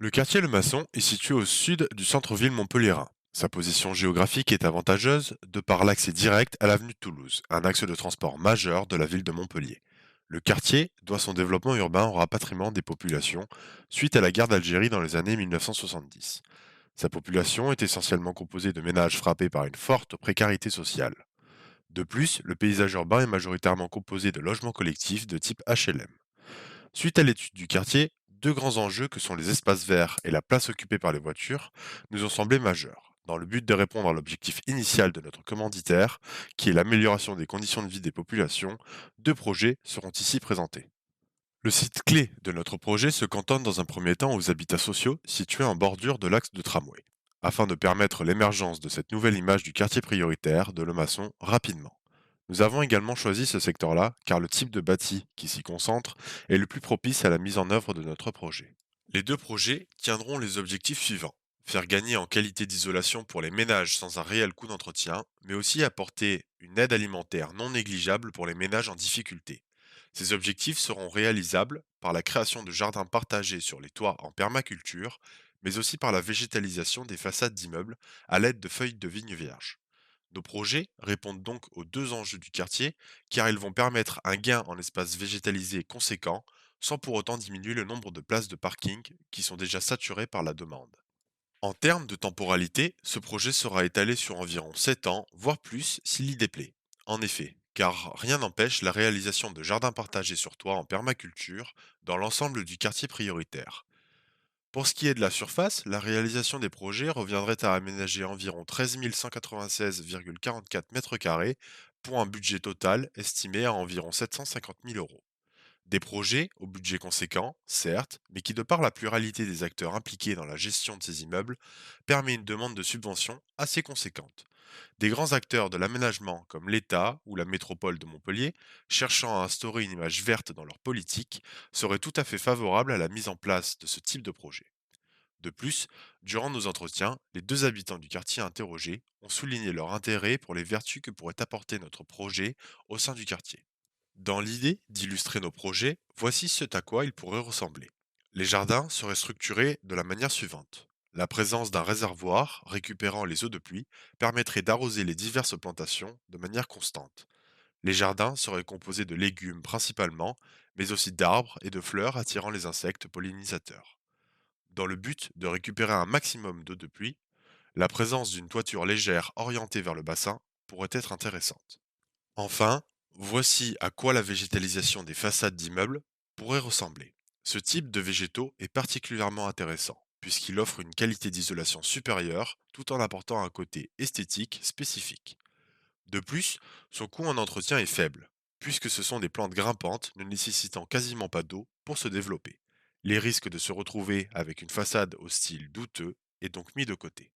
Le quartier Le Maçon est situé au sud du centre-ville montpelliérain. Sa position géographique est avantageuse de par l'accès direct à l'avenue de Toulouse, un axe de transport majeur de la ville de Montpellier. Le quartier doit son développement urbain au rapatriement des populations suite à la guerre d'Algérie dans les années 1970. Sa population est essentiellement composée de ménages frappés par une forte précarité sociale. De plus, le paysage urbain est majoritairement composé de logements collectifs de type HLM. Suite à l'étude du quartier, deux grands enjeux que sont les espaces verts et la place occupée par les voitures nous ont semblé majeurs. Dans le but de répondre à l'objectif initial de notre commanditaire, qui est l'amélioration des conditions de vie des populations, deux projets seront ici présentés. Le site clé de notre projet se cantonne dans un premier temps aux habitats sociaux situés en bordure de l'axe de tramway, afin de permettre l'émergence de cette nouvelle image du quartier prioritaire de Le Maçon rapidement. Nous avons également choisi ce secteur-là car le type de bâti qui s'y concentre est le plus propice à la mise en œuvre de notre projet. Les deux projets tiendront les objectifs suivants. Faire gagner en qualité d'isolation pour les ménages sans un réel coût d'entretien, mais aussi apporter une aide alimentaire non négligeable pour les ménages en difficulté. Ces objectifs seront réalisables par la création de jardins partagés sur les toits en permaculture, mais aussi par la végétalisation des façades d'immeubles à l'aide de feuilles de vigne vierge. Nos projets répondent donc aux deux enjeux du quartier, car ils vont permettre un gain en espace végétalisé conséquent, sans pour autant diminuer le nombre de places de parking qui sont déjà saturées par la demande. En termes de temporalité, ce projet sera étalé sur environ 7 ans, voire plus si l'idée plaît. En effet, car rien n'empêche la réalisation de jardins partagés sur toit en permaculture dans l'ensemble du quartier prioritaire. Pour ce qui est de la surface, la réalisation des projets reviendrait à aménager environ 13 196,44 m² pour un budget total estimé à environ 750 000 euros. Des projets au budget conséquent, certes, mais qui de par la pluralité des acteurs impliqués dans la gestion de ces immeubles, permet une demande de subvention assez conséquente. Des grands acteurs de l'aménagement comme l'État ou la métropole de Montpellier, cherchant à instaurer une image verte dans leur politique, seraient tout à fait favorables à la mise en place de ce type de projet. De plus, durant nos entretiens, les deux habitants du quartier interrogés ont souligné leur intérêt pour les vertus que pourrait apporter notre projet au sein du quartier. Dans l'idée d'illustrer nos projets, voici ce à quoi ils pourraient ressembler. Les jardins seraient structurés de la manière suivante. La présence d'un réservoir récupérant les eaux de pluie permettrait d'arroser les diverses plantations de manière constante. Les jardins seraient composés de légumes principalement, mais aussi d'arbres et de fleurs attirant les insectes pollinisateurs. Dans le but de récupérer un maximum d'eau de pluie, la présence d'une toiture légère orientée vers le bassin pourrait être intéressante. Enfin, voici à quoi la végétalisation des façades d'immeubles pourrait ressembler. Ce type de végétaux est particulièrement intéressant, puisqu'il offre une qualité d'isolation supérieure tout en apportant un côté esthétique spécifique. De plus, son coût en entretien est faible, puisque ce sont des plantes grimpantes ne nécessitant quasiment pas d'eau pour se développer. Les risques de se retrouver avec une façade au style douteux est donc mis de côté.